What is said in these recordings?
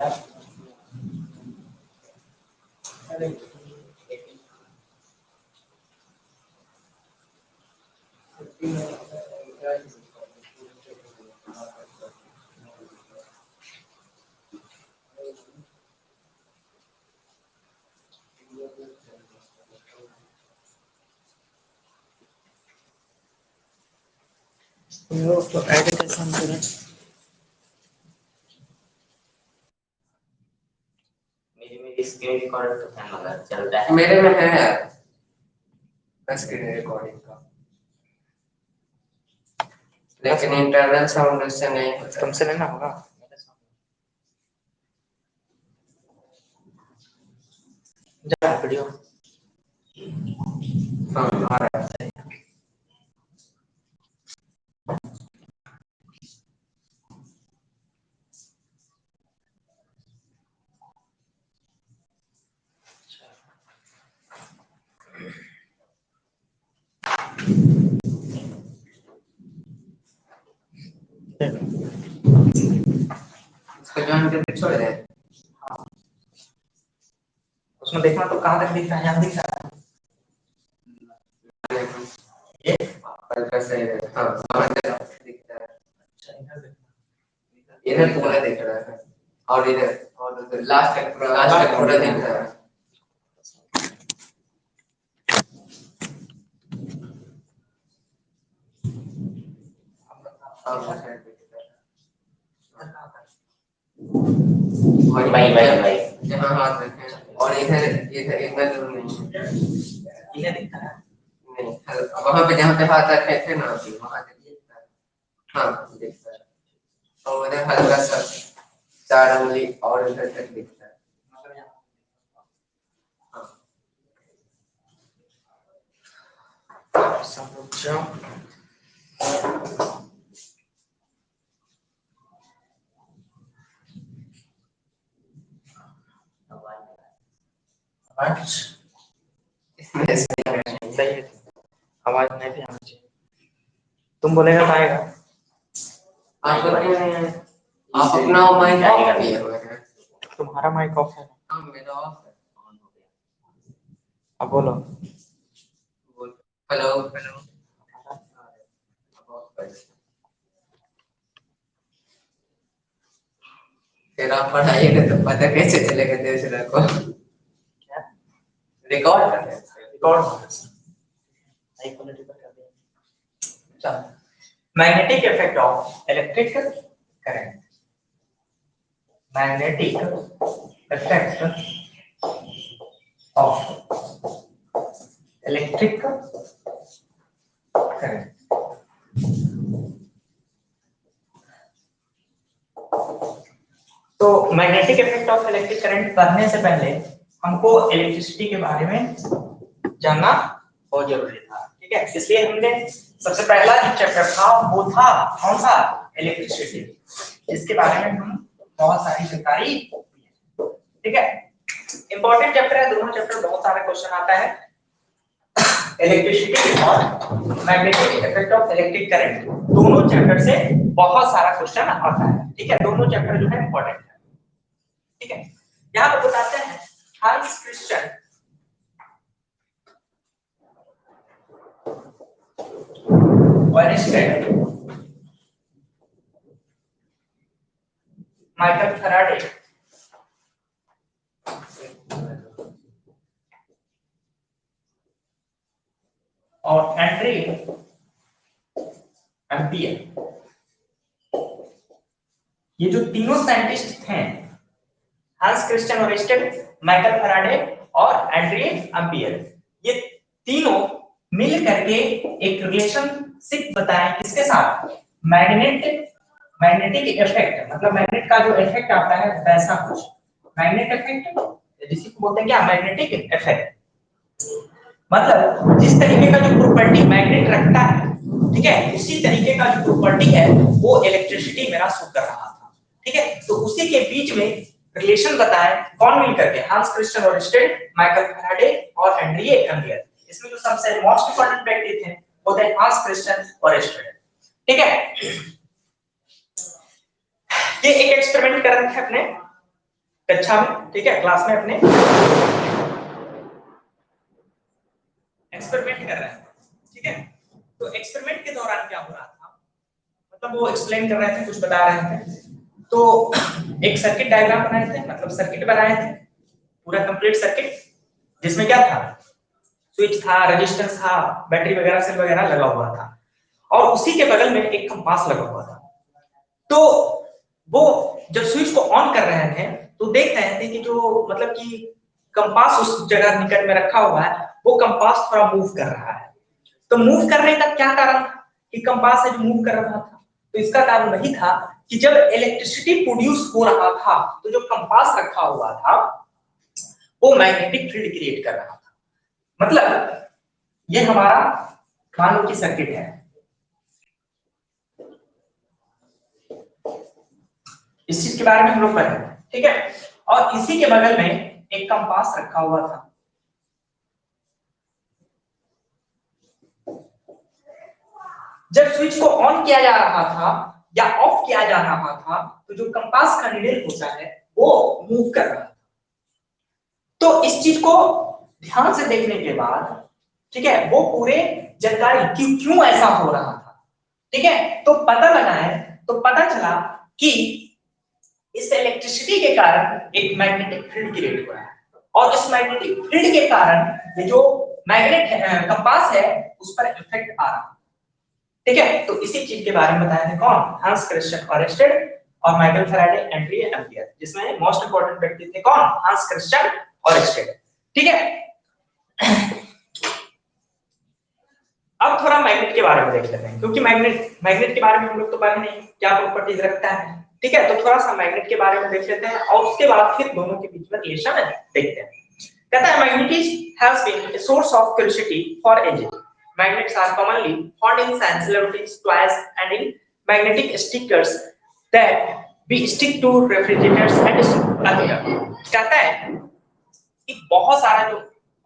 तो ऐड कैसे हम करें? मेरी स्क्रीन रिकॉर्डर तो है मगर चलता है। मेरे में है स्क्रीन रिकॉर्डिंग का, लेकिन इंटरनल साउंड से नहीं होता। तुमसे लेना होगा। जा वीडियो। हाँ आ रहा है। इसको ज्वाइन करके छोड़ दे। हाँ। उसमें देखना तो कहाँ तक दिख रहा है? यहाँ दिख रहा है ये पर कैसे हाँ वहाँ तक दिखता है। अच्छा इधर देखना, इधर पूरा दिख रहा है और इधर लास्ट तक पूरा दिख रहा है। भाई जहाँ हाथ रखें और इधर इधर इधर दूर नहीं है। इन्हें दिखता है नहीं वहाँ पे जहाँ पे हाथ रखे थे ना अभी वहाँ दिखता है। हाँ दिखता है और उधर हल्का सा 4 उंगली और इधर तक दिखता है। हाँ समझो। आवाज इसमें सही है, आवाज नहीं भी आना चाहिए। तुम बोलेगा तो आएगा। आप अपना माइक ऑफ किए हुए हैं। तुम्हारा माइक ऑफ है। हाँ मेरा ऑफ है। अब बोलो। हेलो फिर आप पढ़ाइएगा तो पता कैसे चलेगा दूसरा को? क्या रिकॉर्ड कर रिकॉर्ड हाई क्वालिटी पर कर दिया। Magnetic effect of electric current. Magnetic effect of electric current. तो magnetic effect of electric current पढ़ने से पहले हमको इलेक्ट्रिसिटी के बारे में जानना बहुत जरूरी था, ठीक है। इसलिए हमने सबसे पहला जो चैप्टर था वो था कौन सा? इलेक्ट्रिसिटी। इसके बारे में हम बहुत सारी जानकारी, ठीक है। इंपॉर्टेंट चैप्टर है, दोनों चैप्टर बहुत सारे क्वेश्चन आता है। इलेक्ट्रिसिटी और magnetic effect of electric current, दोनों चैप्टर से बहुत सारा क्वेश्चन आता है, ठीक है। दोनों चैप्टर जो है इंपॉर्टेंट है, ठीक है। यहाँ पर बताते हैं हांस क्रिश्चियन ऑयरस्टेड, माइकल फैराडे और एंड्रे एम्पियर, ये जो तीनों साइंटिस्ट हैं, हांस क्रिश्चियन ऑयरस्टेड, माइकल फैराडे और एंड्रे एम्पियर, ये तीनों मिल करके एक रिलेशनशिप बताएं किसके साथ? मैग्नेटिक इफेक्ट, मतलब मैग्नेट का जो इफेक्ट आता है वैसा कुछ। मैग्नेट इफेक्ट जिसे बोलते हैं क्या? Magnetic effect. मतलब जिस तरीके का जो प्रॉपर्टी मैग्नेट रखता है, ठीक है, उसी तरीके का जो प्रॉपर्टी है वो इलेक्ट्रिसिटी मेरा शो कर रहा था, ठीक है। तो उसी के बीच में रिलेशन बताएं कौन मिल करके? हांस क्रिश्चियन ऑयरस्टेड, माइकल फैराडे और एंड्रे एम्पियर। इसमें जो सबसे मोस्ट इंपोर्टेंट व्यक्ति थे वो थे हांस क्रिश्चियन ऑयरस्टेड, ठीक है। ये एक एक्सपेरिमेंट कर रहे थे अपने कक्षा में, ठीक है, क्लास में अपने एक्सपेरिमेंट कर रहे हैं, ठीक है। तो एक्सपेरिमेंट के दौरान क्या हो रहा था, मतलब वो एक्सप्लेन कर रहे थे, कुछ बता रहे थे, तो एक सर्किट डायग्राम बनाए थे, मतलब सर्किट बनाए थे, पूरा कंप्लीट सर्किट, जिसमें क्या था, स्विच था, रेजिस्टेंस था, बैटरी वगैरह सेल वगैरह लगा हुआ था, और उसी के बगल में एक कंपास लगा हुआ था। तो वो जब स्विच को ऑन कर रहे थे तो देख रहे थे कि जो मतलब कि कंपास उस जगह निकट में रखा हुआ है, वो कंपास थोड़ा मूव कर रहा है। तो मूव करने का क्या कारण था कि कंपास है जो मूव कर रहा था, तो इसका कारण वही था कि जब इलेक्ट्रिसिटी प्रोड्यूस हो रहा था तो जो कंपास रखा हुआ था वो मैग्नेटिक फील्ड क्रिएट कर रहा था। मतलब ये हमारा मान लो कि सर्किट है, इस चीज के बारे में हम लोग पढ़े, ठीक है, और इसी के बगल में एक कंपास रखा हुआ था। जब स्विच को ऑन किया जा रहा था या ऑफ किया जा रहा था तो जो कंपास का नीडल होता है वो मूव कर रहा था। तो इस चीज को ध्यान से देखने के बाद, ठीक है, वो पूरे जानकारी क्यों ऐसा हो रहा था, ठीक है, तो पता लगा है, तो पता चला कि इस इलेक्ट्रिसिटी के कारण एक मैग्नेटिक फील्ड क्रिएट हो रहा है, और इस मैग्नेटिक फील्ड के कारण ये जो मैग्नेट कंपास है उस पर इफेक्ट आ रहा है, ठीक है। तो इसी चीज के बारे में बताए थे कौन, हांस क्रिश्चियन ओरेस्टेड और माइकल फैराडे, एंड्री एम्पियर, जिसमें मोस्ट इंपोर्टेंट व्यक्ति थे कौन, हांस क्रिश्चियन ओरेस्टेड, ठीक है। अब थोड़ा मैग्नेट के बारे में देख लेते हैं, क्योंकि मैग्नेट मैग्नेट के बारे में हम लोग तो पढ़े नहीं क्या प्रॉपर्टीज रखता है, ठीक है, तो थोड़ा सा मैग्नेट के बारे में देख लेते हैं और उसके बाद फिर दोनों के बीच में रिलेशन देखते हैं। कहता है magnetism has been a source of curiosity for ages. Magnets are commonly found in science laboratories, toys and in magnetic stickers that we stick to refrigerators and other. कहता है कि बहुत सारा जो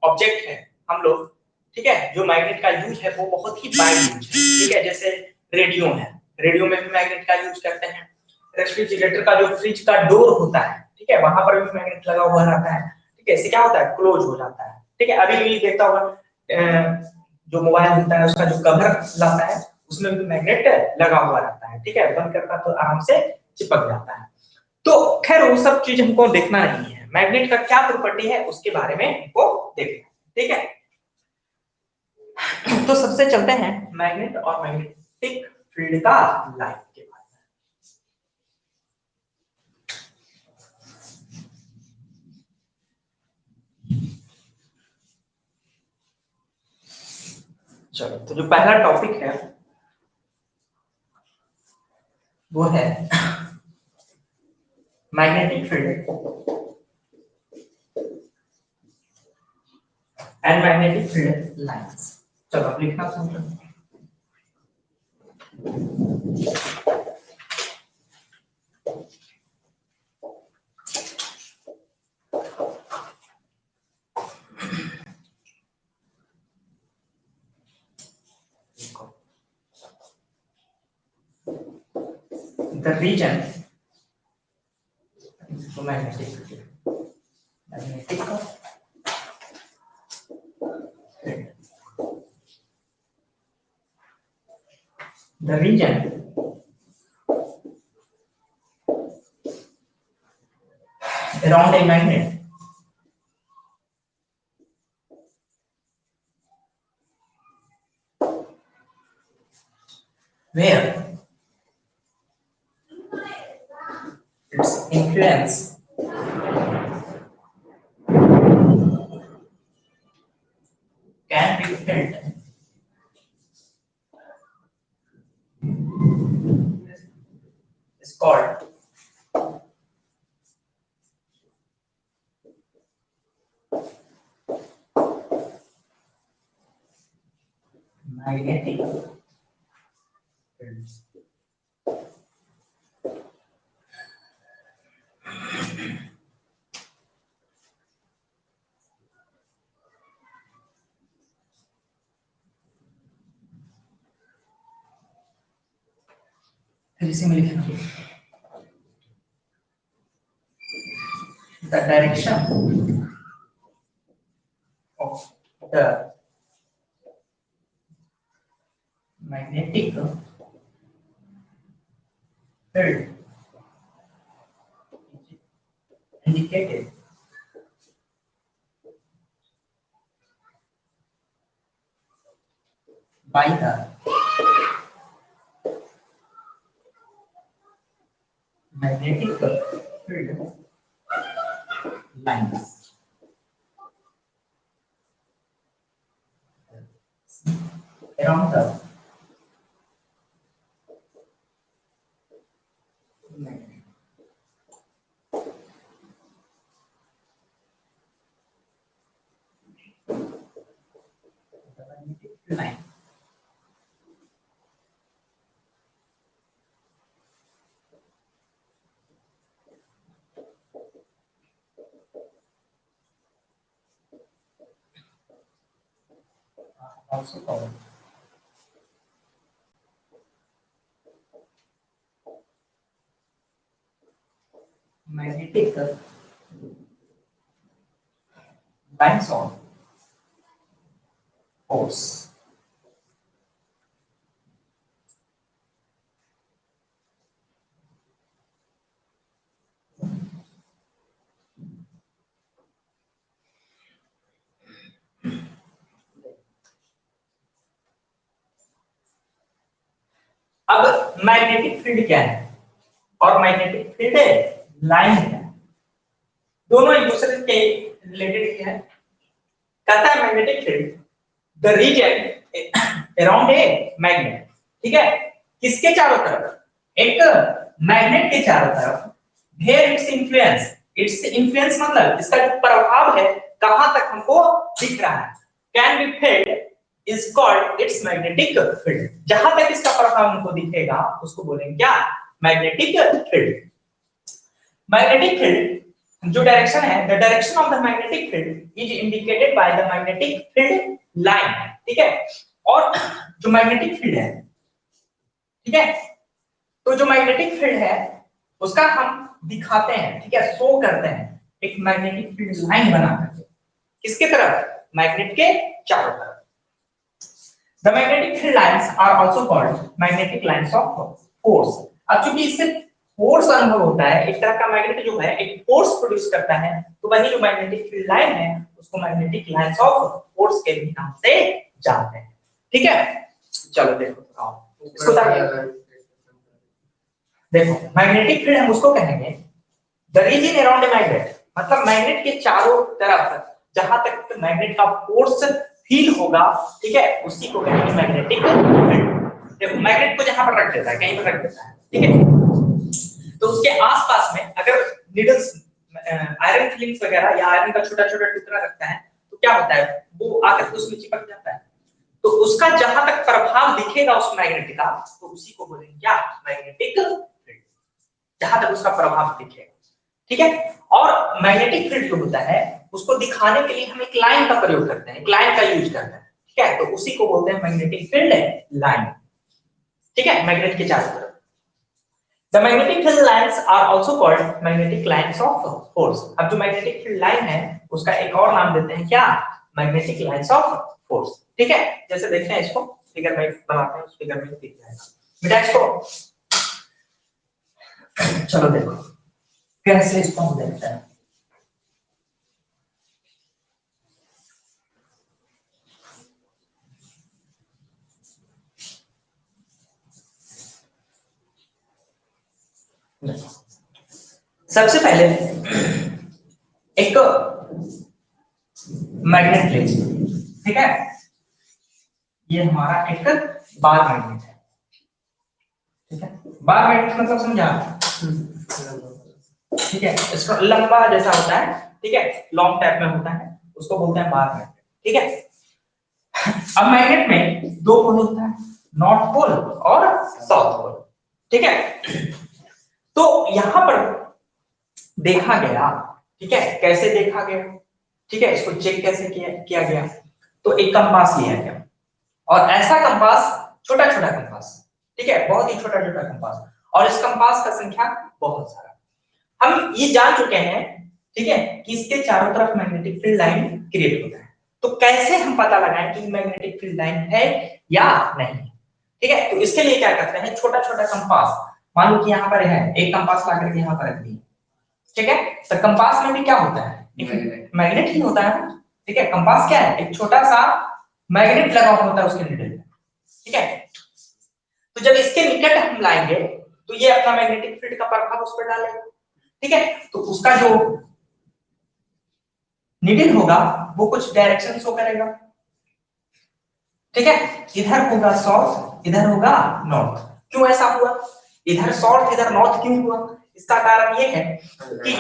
ऑब्जेक्ट है हम लोग, ठीक है, जो मैग्नेट का यूज है वो बहुत ही वाइड यूज है, ठीक है, जैसे रेडियो है, रेडियो में भी मैग्नेट का यूज करते हैं, रेफ्रिजरेटर का जो फ्रिज का डोर होता है, ठीक है, वहां पर भी मैग्नेट लगा हुआ रहता है, ठीक है, इससे क्या होता है, क्लोज हो जाता है, ठीक है। अभी भी देखता होगा जो मोबाइल होता है उसका जो कवर लाता है उसमें भी मैग्नेट लगा हुआ रहता है, ठीक है, बंद करता तो आराम से चिपक जाता है। तो खैर वो सब चीज हमको देखना नहीं है, मैग्नेट का क्या प्रॉपर्टी है उसके बारे में हमको देखना, ठीक है। तो सबसे चलते हैं मैग्नेट और मैग्नेटिक फील्ड का लाइफ के बारे में। चलो, तो जो पहला टॉपिक है वो है magnetic field and magnetic field lines. चलो अब लिखना शुरू करो। The region so magnetic field, magnetic field, the region around a magnet where its influence can be felt is called magnetic fields. फिर इसी में लिखना the direction of the magnetic field indicated by the magnetic field lines around the magnet. The magnetic field line also called magnetic lines of force. अब magnetic field क्या है और magnetic field line है, दोनों एक दूसरे के रिलेटेड है। कहता है magnetic field the region around a magnet, ठीक है, किसके चारों तरफ, एक मैग्नेट के चारों तरफ, वेयर इट्स इन्फ्लुएंस मतलब इसका जो प्रभाव है कहां तक हमको दिख रहा है, can be failed is called its magnetic field. जहां तक इसका प्रभाव हमको दिखेगा उसको बोलेंगे क्या, मैग्नेटिक फील्ड। मैग्नेटिक फील्ड जो डायरेक्शन है, the direction of the magnetic field is indicated by the magnetic field line, ठीक है। और जो मैग्नेटिक फील्ड है, ठीक है, तो जो मैग्नेटिक फील्ड है उसका हम दिखाते हैं, ठीक है, शो करते हैं एक मैग्नेटिक फील्ड लाइन बना करके, किसके तरफ, मैग्नेट के चारों तरफ। The magnetic field lines are also called magnetic lines of force. अब चूंकि इससे फोर्स अनुभव होता है, एक तरह का मैग्नेट जो है एक फोर्स प्रोड्यूस करता है, तो वही जो मैग्नेटिक फील्ड लाइन है उसको मैग्नेटिक लाइंस ऑफ फोर्स के भी नाम से जानते हैं, ठीक है। चलो देखो इसको देखो, मैग्नेटिक फील्ड हम उसको कहेंगे the region around a magnet, मतलब मैग्नेट के चारों तरफ जहां तक मैग्नेट का फोर्स फील होगा, ठीक है, उसी को कहेंगे मैग्नेटिक फील्ड। देखो मैग्नेट को जहां पर रख देता है, कहीं पर रख देता है, ठीक है, तो उसके आसपास में अगर नीडल्स आयरन फिलिंग्स वगैरह या आयरन का छोटा-छोटा टुकड़ा रखता है तो क्या होता है, वो आकर उसमें चिपक जाता है, तो उसका जहां तक प्रभाव दिखेगा उस मैग्नेट का तो उसी को बोलेंगे क्या, मैग्नेटिक फील्ड, जहां तक उसका प्रभाव दिखेगा, ठीक है। और मैग्नेटिक फील्ड जो होता है उसको दिखाने के लिए हम एक लाइन का प्रयोग करते हैं, एक लाइन का यूज करते हैं, ठीक है, तो उसी को बोलते हैं मैग्नेटिक फील्ड लाइन, ठीक है, मैग्नेट के चारों तरफ। The magnetic field lines are also called magnetic lines of force। अब जो मैग्नेटिक फील्ड लाइन है उसका एक और नाम देते हैं क्या, मैग्नेटिक लाइंस ऑफ फोर्स, ठीक है। जैसे देखते हैं इसको फिगर में बनाते हैं, उस फिगर में दिख जाएगा बेटा इसको। चलो देखो कैसे इसको हम देखते हैं। सबसे पहले एक मैग्नेट लीजिए, ठीक है, ये हमारा एक बार मैग्नेट है, ठीक है, बार मैग्नेट मतलब समझा, ठीक है, इसका लंबा जैसा होता है, ठीक है, लॉन्ग टाइप में होता है, उसको बोलते हैं बार मैग्नेट, ठीक है। अब मैग्नेट में दो पोल होता है, नॉर्थ पोल और साउथ पोल, ठीक है। तो यहां पर देखा गया, ठीक है, कैसे देखा गया, ठीक है, इसको चेक कैसे किया गया, तो एक कंपास लिया गया और ऐसा कंपास, छोटा छोटा कंपास, ठीक है, बहुत ही छोटा छोटा कंपास, और इस कंपास का संख्या बहुत सारा। हम ये जान चुके हैं ठीक है, कि इसके चारों तरफ मैग्नेटिक फील्ड लाइन क्रिएट होता है। तो कैसे हम पता लगाएं कि मैग्नेटिक फील्ड लाइन है या नहीं? ठीक है, तो इसके लिए क्या करते हैं, छोटा छोटा कंपास, मान लो कि यहाँ पर है एक कंपास ला करके यहाँ पर रख दिए, ठीक है, तो कंपास में भी क्या होता है, मैग्नेट ही होता है। ठीक है, कंपास क्या है, एक छोटा सा मैग्नेट लगा हुआ होता है उसके निडल में। ठीक है, तो जब इसके निकट हम लाएंगे तो ये अपना मैग्नेटिक फील्ड का प्रभाव उस पर डालेगा। ठीक है, तो उसका जो निडल होगा वो कुछ डायरेक्शन शो करेगा। ठीक है, इधर होगा साउथ, इधर होगा नॉर्थ। क्यों ऐसा हुआ, इधर साउथ इधर नॉर्थ क्यों हुआ? इसका कारण ये है कि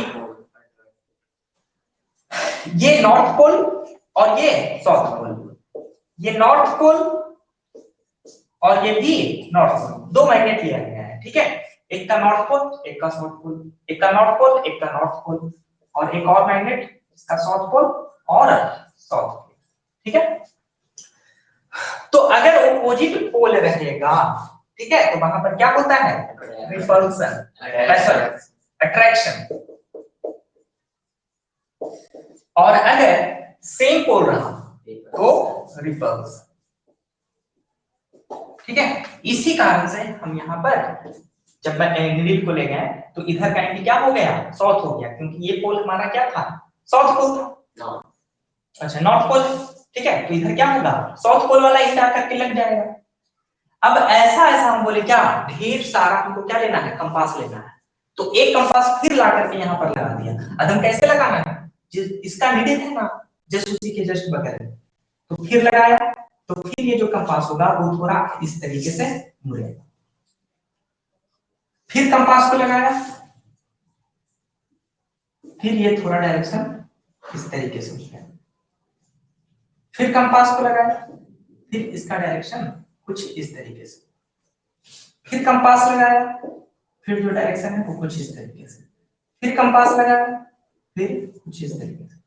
ये नॉर्थ पोल और ये साउथ पोल, ये नॉर्थ पोल और ये भी नॉर्थ पोल, दो मैग्नेट लिया गया है। ठीक है, एक का नॉर्थ पोल एक का साउथ पोल, एक का नॉर्थ पोल एक का नॉर्थ पोल, और एक और मैग्नेट इसका साउथ पोल और साउथ पोल। ठीक है, तो अगर ऑपोजिट पोल रहेगा, ठीक है, तो वहां पर क्या होता है, रिपल्सन, अट्रैक्शन। और अगर सेम पोल रहा तो रिपल्सन। ठीक है, इसी कारण से हम यहाँ पर जब मैं निडल को ले गए तो इधर का एंगल क्या हो गया, साउथ हो गया, क्योंकि ये पोल हमारा क्या था, साउथ पोल था। अच्छा, नॉर्थ पोल। ठीक है, तो इधर क्या होगा, साउथ पोल वाला एंगल आकर के लग जाएगा। अब ऐसा ऐसा हम बोले क्या, ढेर सारा हमको क्या लेना है, कंपास लेना है। तो एक कंपास फिर ला करके यहाँ पर लगा दिया। अदम कैसे लगाना है, इसका निडल है ना जस्ट उसी के जस्ट बगल में, तो फिर लगाया, तो फिर ये जो कंपास होगा वो थोड़ा इस तरीके से मुड़ेगा। फिर कंपास को लगाया, फिर ये थोड़ा डायरेक्शन इस तरीके से मुड़ेगा। फिर कंपास को लगाया, फिर इसका डायरेक्शन कुछ इस तरीके से। फिर कंपास लगाया, फिर जो डायरेक्शन है वो कुछ इस तरीके से। फिर कंपास लगाया, फिर कुछ इस तरीके से।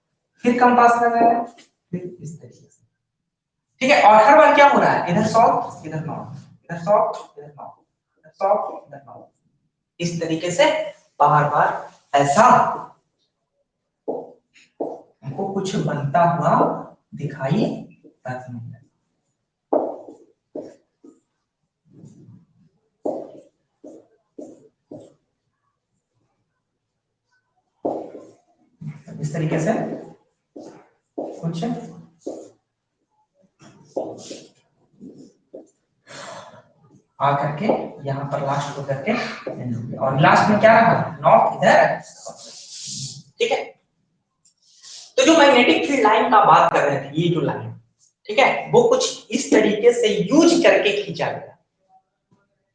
फिर कंपास लगाया, फिर इस तरीके से। ठीक है, और हर बार क्या हो रहा है, इधर साउथ इधर नॉर्थ, इधर साउथ इधर नॉर्थ, इधर साउथ इधर नॉर्थ, इस तरीके से बार बार ऐसा हमको कुछ बनता हुआ दिखाई पड़ता है। इस तरीके से कुछ आ करके यहाँ पर लास्ट को करके, और लास्ट में क्या रहा, नॉर्थ इधर। ठीक है, तो जो मैग्नेटिक फील्ड लाइन का बात कर रहे थे, ये जो लाइन, ठीक है, वो कुछ इस तरीके से यूज करके खींचा गया।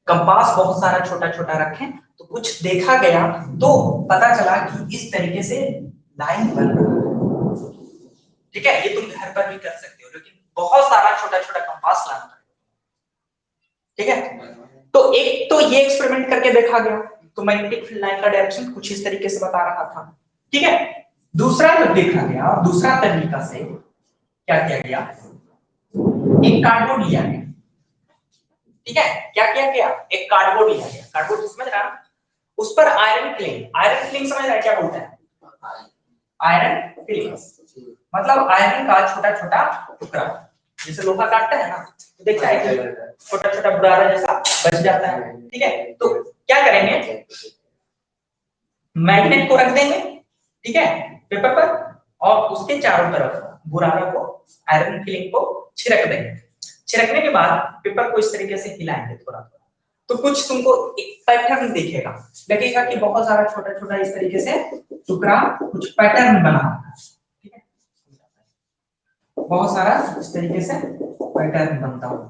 कंपास बहुत सारा छोटा छोटा रखें तो कुछ देखा गया, तो पता चला कि इस तरीके से लाइन बन रहा है। ठीक है, ये तुम घर पर भी कर सकते हो, लेकिन बहुत सारा छोटा छोटा कंपास लाना पड़ेगा। ठीक है, तो एक तो ये एक्सपेरिमेंट करके देखा गया, तो मैग्नेटिक फील्ड लाइन का डायरेक्शन कुछ इस तरीके से बता रहा था। ठीक है, दूसरा जो देखा गया, दूसरा तरीका से क्या किया गया, एक कार्डबोर्ड लिया गया। ठीक है, क्या किया गया, एक कार्डबोर्ड लिया गया। कार्डबोर्ड समझ रहा है, उस पर आयरन फिलिंग, आयरन फिलिंग समझ रहा है क्या बोलता है, आयरन फिलिंग मतलब आयरन का छोटा छोटा टुकड़ा, जैसे लोहा काटते हैं ना, तो देखा है कि छोटा छोटा बुरादा जैसा बच जाता है। ठीक है, तो क्या करेंगे, मैग्नेट को रख देंगे, ठीक है, पेपर पर, और उसके चारों तरफ बुरादा को, आयरन फिलिंग को छिड़क देंगे। छिड़कने के बाद पेपर को इस तरीके से हिलाएंगे थोड़ा थोड़ा, तो कुछ तुमको एक पैटर्न दिखेगा, लगेगा कि बहुत सारा छोटा छोटा इस तरीके से टुकड़ा कुछ पैटर्न बना है। ठीक है, बहुत सारा इस तरीके से पैटर्न बनता हुआ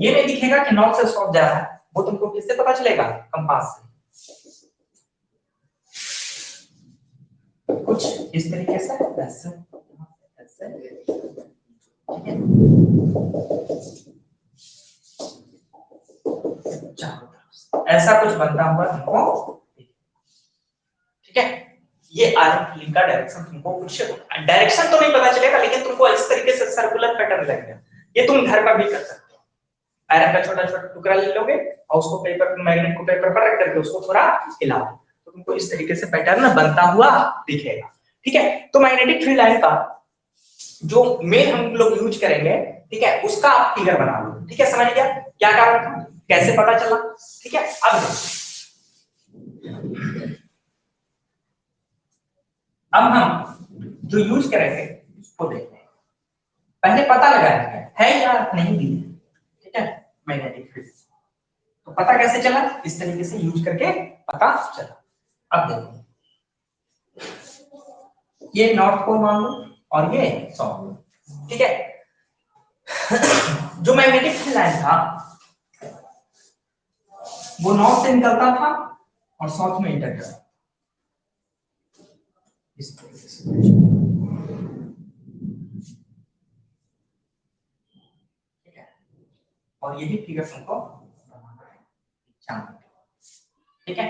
ये नहीं दिखेगा कि नॉर्थ से साउथ जा रहा है, वो तुमको किससे पता चलेगा, कंपास से। कुछ इस तरीके से ऐसे ऐसे, ठीक है, ऐसा कुछ बनता हुआ तुमको। ठीक है, ये आयरन फिलिंग का डायरेक्शन तुमको कुछ डायरेक्शन तो नहीं पता चलेगा, लेकिन तुमको इस तरीके से सर्कुलर पैटर्न लगेगा। ये तुम घर पर भी कर सकते हो, आयरन का छोटा छोटा टुकड़ा ले लोगे और उसको पेपर, मैग्नेट को पेपर पर रख करके उसको थोड़ा हिलाओ, तो तुमको इस तरीके से पैटर्न बनता हुआ दिखेगा। ठीक है, तो मैग्नेटिक फील्ड लाइन का जो मेन हम लोग यूज करेंगे, ठीक है, उसका आप फिगर बना लो। ठीक है, समझ गया क्या कारण था, कैसे पता चला। ठीक है, अब हम जो यूज करेंगे उसको देखते हैं। पहले पता लगाएंगे है या नहीं भी, ठीक है, मैग्नेटिक फील्ड। तो पता कैसे चला, इस तरीके से यूज करके पता चला। अब देखो, ये नॉर्थ पोल मान लो और ये साउथ पोल। ठीक है, जो मैग्नेटिक फील्ड लाइन था वो नॉर्थ से निकलता था और साउथ में इंटर करता इस तरीके से। ठीक है, और यही फिगर हमको बनाना है एग्जाम में। ठीक है,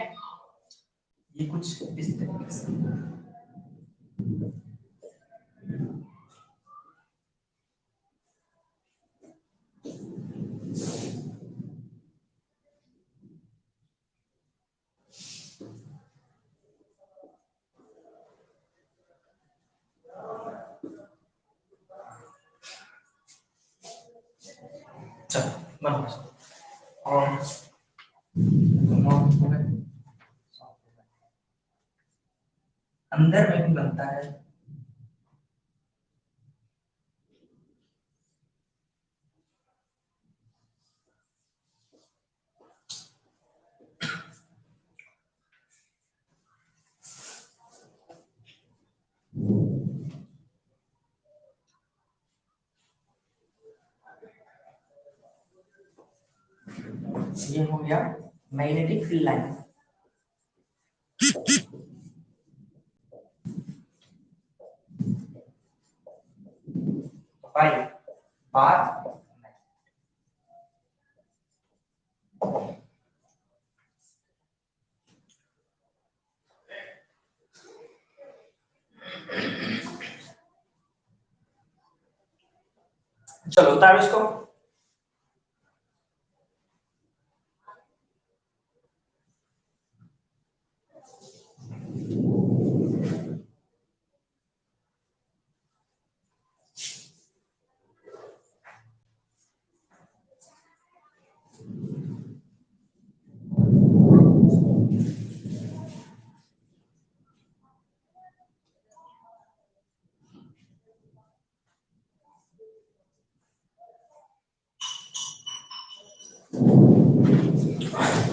ये कुछ इस तरीके से। चलो बनो और अंदर में भी बनता है। ये हो गया मैग्नेटिक फील्ड लाइन। भाई बात चलो उतारो इसको।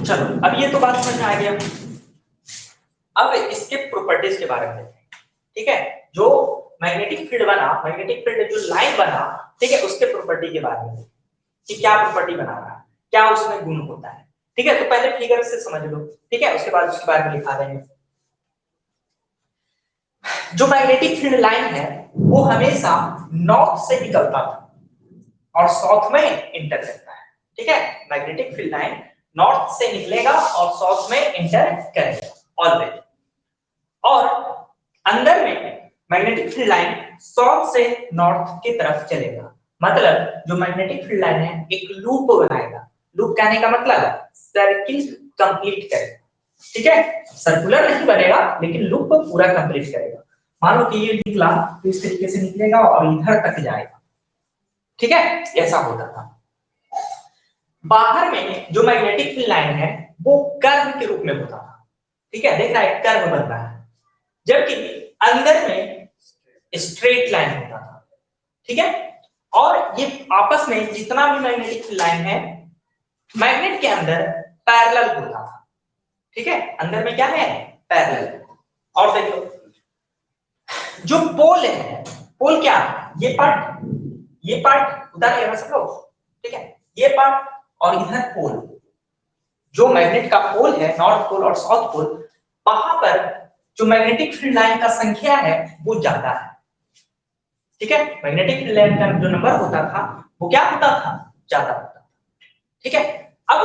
चलो अब ये तो बात समझ में आ गया। अब इसके प्रॉपर्टीज के बारे में देखते हैं। ठीक है, जो मैग्नेटिक फील्ड बना, मैग्नेटिक फील्ड जो लाइन बना, ठीक है, उसके प्रॉपर्टी के बारे में कि क्या प्रॉपर्टी बना रहा है, क्या उसमें गुण होता है। ठीक है, तो पहले फिगर से समझ लो। ठीक है, उसके बाद उसके बारे में लिखा देंगे। जो मैग्नेटिक फील्ड लाइन है वो हमेशा नॉर्थ से निकलता था और साउथ में इंटर करता है। ठीक है, मैग्नेटिक फील्ड लाइन नॉर्थ से निकलेगा और साउथ में इंटर करेगा ऑलवेज। और अंदर में मैग्नेटिक फील्ड लाइन साउथ से नॉर्थ की तरफ चलेगा। मतलब जो मैग्नेटिक फील्ड लाइन है एक लूप बनाएगा। लूप कहने का मतलब सर्किल कंप्लीट करेगा। ठीक है, सर्कुलर नहीं बनेगा लेकिन लूप को पूरा कंप्लीट करेगा। मान लो कि ये निकला तो इस तरीके से निकलेगा और इधर तक जाएगा। ठीक है, ऐसा होता था। बाहर में जो मैग्नेटिक फील्ड लाइन है वो कर्व के रूप में होता था। ठीक है, देख रहा है कर्व बन रहा है, जबकि अंदर में स्ट्रेट लाइन होता था। ठीक है, और ये आपस में जितना भी मैग्नेटिक फील्ड लाइन है मैग्नेट के अंदर पैरेलल होता था। ठीक है, अंदर में क्या है, पैरेलल। और देखो जो पोल है, पोल क्या है, ये पार्ट उधर है सब लोग। ठीक है, ये पार्ट और इधर पोल। जो मैग्नेट का पोल है, नॉर्थ पोल और साउथ पोल, वहां पर जो मैग्नेटिक फील्ड लाइन का संख्या है वो ज्यादा है। ठीक है, मैग्नेटिक फील्ड लाइन का जो नंबर होता था वो क्या होता था, ज्यादा होता था। ठीक है, अब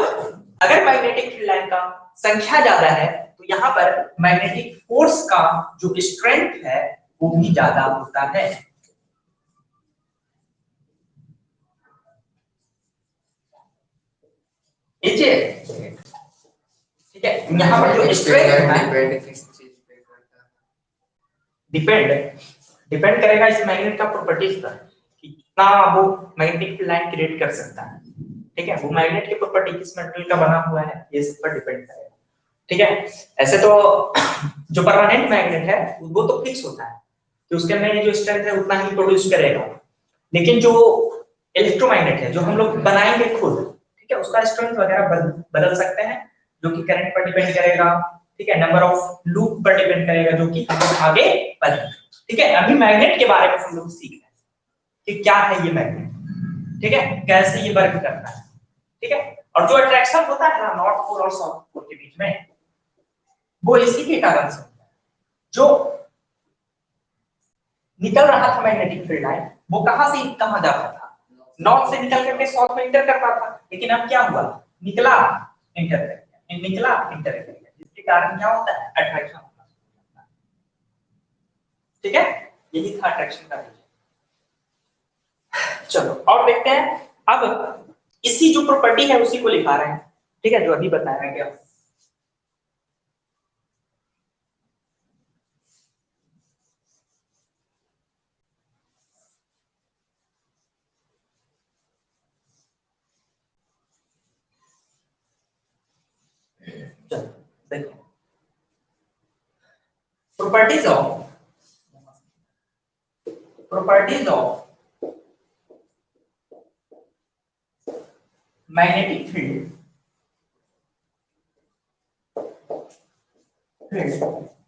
अगर मैग्नेटिक फील्ड लाइन का संख्या ज्यादा है तो यहाँ पर मैग्नेटिक फोर्स का जो स्ट्रेंथ है वो भी ज्यादा होता है। ठीक है, यहाँ पर जो स्ट्रेंथ है डिपेंड किस चीज पे करता है? डिपेंड करेगा इस मैग्नेट का प्रॉपर्टीज पर कि कितना वो मैग्नेटिक फील्ड लाइन क्रिएट कर सकता है। ठीक है, वो मैग्नेट की प्रॉपर्टी किस मेटेरियल का बना हुआ है ये सब पर डिपेंड करेगा। ठीक है, ऐसे तो जो परमानेंट मैग्नेट है वो तो फिक्स होता है कि उसके अंदर जो स्ट्रेंथ है उतना ही प्रोड्यूस करेगा, लेकिन जो इलेक्ट्रोमैग्नेट है जो हम लोग बनाएंगे खुद, ठीक है, उसका स्ट्रेंथ वगैरह बदल सकते हैं जो कि करंट पर डिपेंड करेगा। ठीक है, नंबर ऑफ लूप पर डिपेंड करेगा जो कि हम लोग आगे पढ़ेंगे। ठीक है, अभी मैग्नेट के बारे में हम लोग सीख रहे हैं कि क्या है ये मैग्नेट, ठीक है, कैसे ये वर्क करता है। ठीक है, और जो अट्रैक्शन होता है ना नॉर्थ पोल और साउथ पोल के बीच में, वो इसी के कारण से होता है। जो निकल रहा था मैग्नेटिक फील्ड लाइन वो कहां से कहां जाता था, नॉर्थ से निकल करके साउथ में इंटर करता था, लेकिन अब क्या हुआ, निकला इंटर कर गया, निकला इंटर कर गया, जिसके कारण क्या होता है, अट्रैक्शन होता है। ठीक है, यही था अट्रैक्शन का रीजन। चलो और देखते हैं, अब इसी जो प्रॉपर्टी है उसी को लिखा रहे हैं। ठीक है, जो अभी बताया गया। चलो देखते हैं properties of magnetic field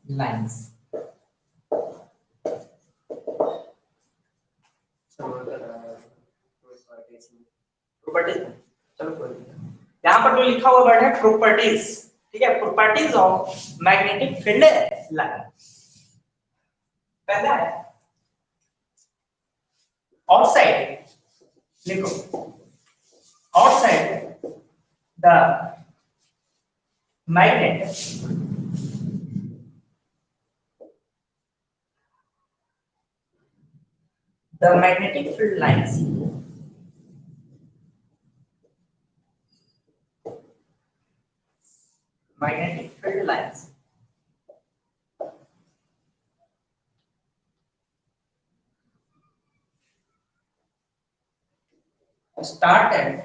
lines। Properties, चलो कोई नहीं, यहाँ पर जो लिखा हुआ वर्ड है प्रॉपर्टीज। ठीक है, properties of magnetic field line. पहला है आउटसाइड, लिखो outside the magnet the magnetic field lines magnetic field lines start at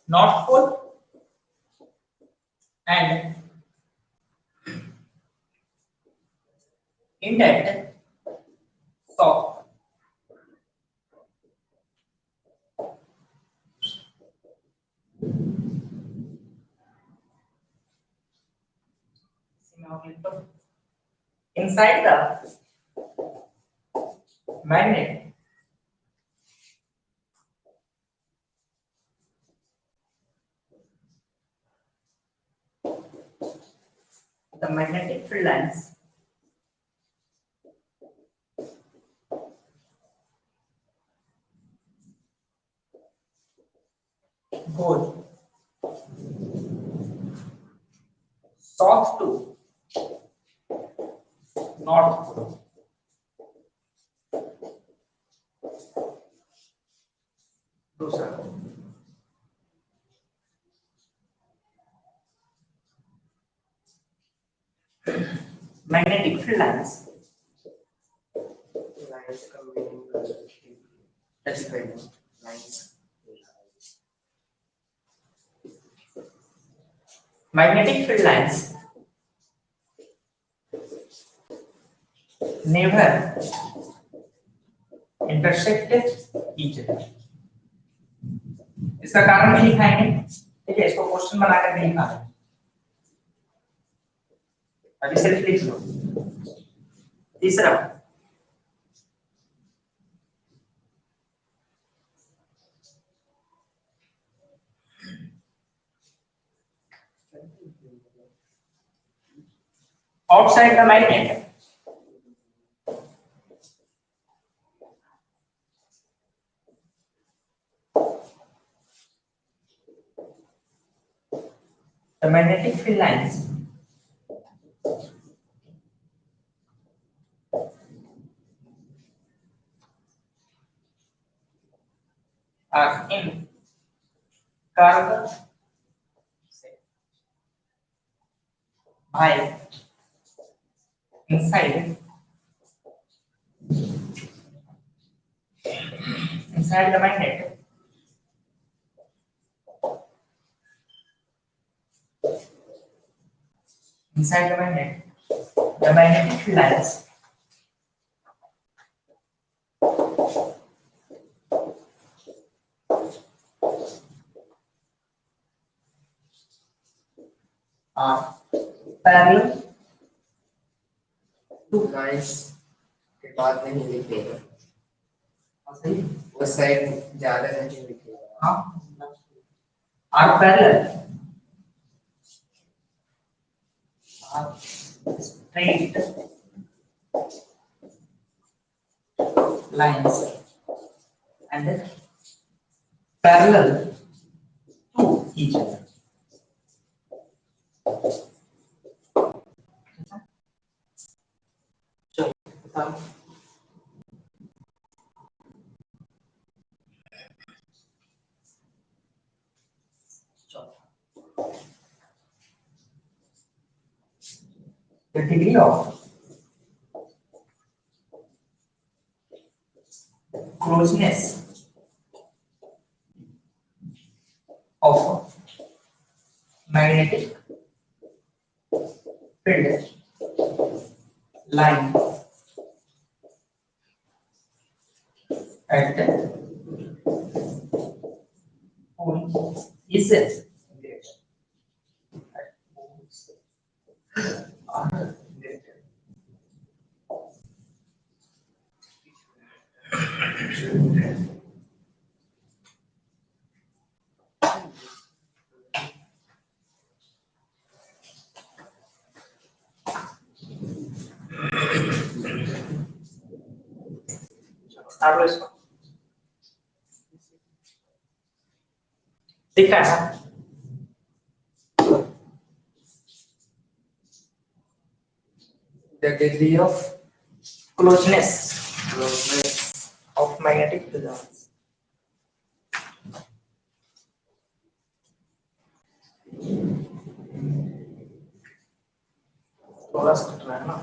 north pole and end at south। inside the magnet the magnetic field lines goes south to north pole। दूसरा magnetic field lines lines का meaning that's lines magnetic field lines never intersect each other। इसका कारण भी लिखाएंगे। ठीक है, इसको question बनाकर नहीं लिखा है, अभी सिर्फ लिख लो। तीसरा outside the magnet the magnetic field lines are in curve by inside the magnet the magnetic field lines are parallel two lines के बाद नहीं लिखेगा, सही वो साइड ज्यादा नहीं लिखेगा। हाँ are parallel are straight lines and then parallel to each other. चलो बताओ। The degree of closeness of magnetic field line at pole is greater. At poles are greater. Start लो इसको। दिख रहा है The degree of closeness closeness of magnetic field lines थोड़ा सा cut रहा है ना।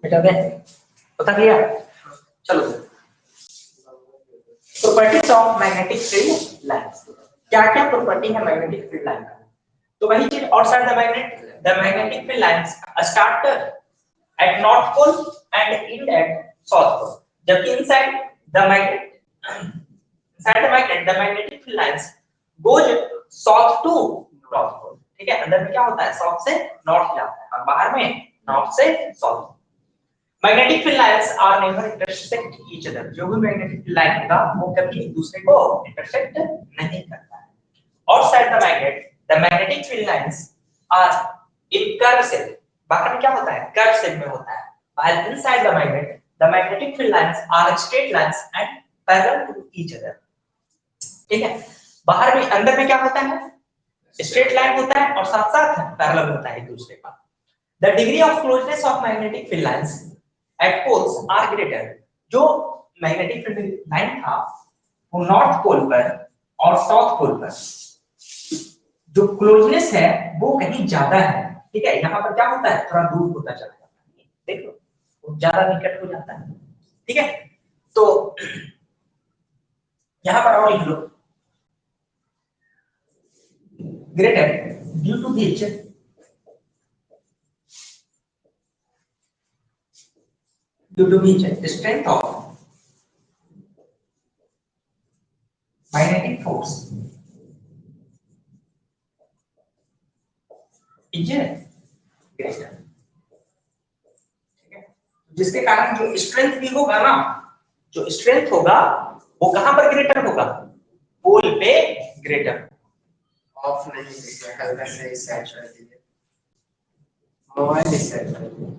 बेटा दे बता दिया। चलो properties of magnetic field lines, क्या क्या प्रॉपर्टी है मैग्नेटिक फील्ड लाइन का। तो वही चीज outside the magnetic field lines start at north pole and end at south pole, जबकि inside the magnetic field lines goes south to north pole. ठीक है, अंदर में क्या होता है, साउथ से नॉर्थ जाता है और बाहर में नॉर्थ से south. Magnetic field lines are never intersect each other, जो भी मैग्नेटिक फील्ड लाइन होगा वो कभी एक दूसरे को इंटरसेक्ट नहीं करता है। Outside the magnetic field lines are in curve shape, बाहर में क्या होता है, कर्व शेप में होता है। while inside the magnetic field lines are straight lines and parallel to each other। ठीक है, बाहर में अंदर में क्या होता है, स्ट्रेट लाइन होता है और साथ साथ पैरेलल होता है एक दूसरे का। The degree of closeness of magnetic field lines at poles are greater, जो मैग्नेटिक फील्ड लाइन था वो नॉर्थ पोल पर और साउथ पोल पर जो क्लोजनेस है वो कहीं ज्यादा है। ठीक है, यहाँ पर क्या होता है, थोड़ा दूर होता चला जाता है, देख लो वो ज्यादा निकट हो जाता है। ठीक है, तो यहाँ पर और लिख लो greater due to which strength of is greater, ठीक है। जिसके कारण जो स्ट्रेंथ भी होगा ना, जो स्ट्रेंथ होगा वो कहां पर ग्रेटर होगा, पोल पे ग्रेटर। ऑफ नहीं दिखे, हल्का से इस साइड कर दीजिए, मोबाइल इस साइड कर दीजिए,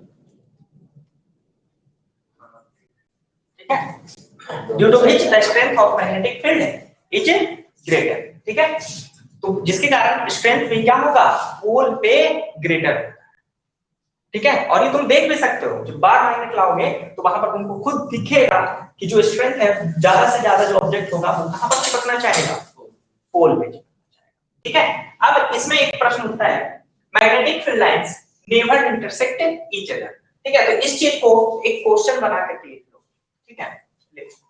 ठीक है। Due to which the strength of magnetic field is greater, ठीक है। तो जिसके कारण स्ट्रेंथ भी क्या होगा, पोल पे ग्रेटर, ठीक है। और ये तुम देख भी सकते हो, जब बार मैग्नेट लाओगे तो वहां पर तुमको खुद दिखेगा कि जो स्ट्रेंथ है ज्यादा से ज्यादा जो ऑब्जेक्ट होगा वो कहां पर चिपकना चाहेगा, पोल पे, ठीक है। अब इसमें एक प्रश्न उठता है, magnetic field lines never intersect each other, ठीक है। तो इस चीज को एक क्वेश्चन बना के लिख लो, ठीक है। लिखो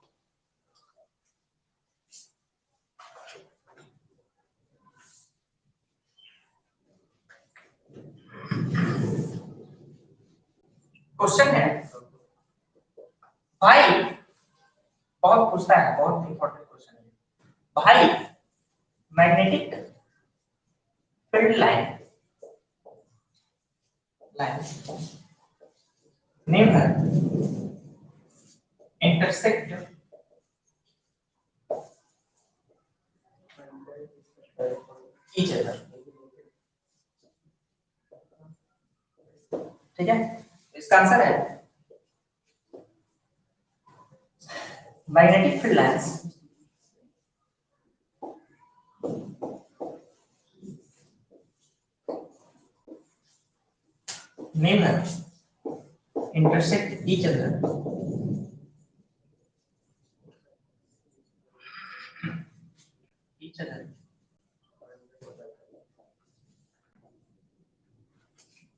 क्वेश्चन है भाई, बहुत पूछता है, बहुत इंपॉर्टेंट क्वेश्चन है भाई, magnetic field line never intersect each other, ठीक है। इसका आंसर है magnetic field lines never intersect each other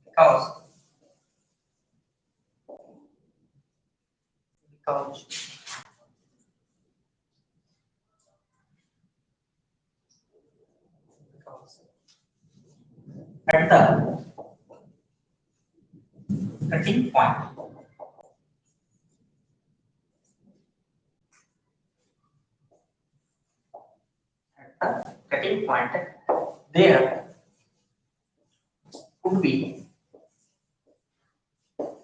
because at the cutting point there could be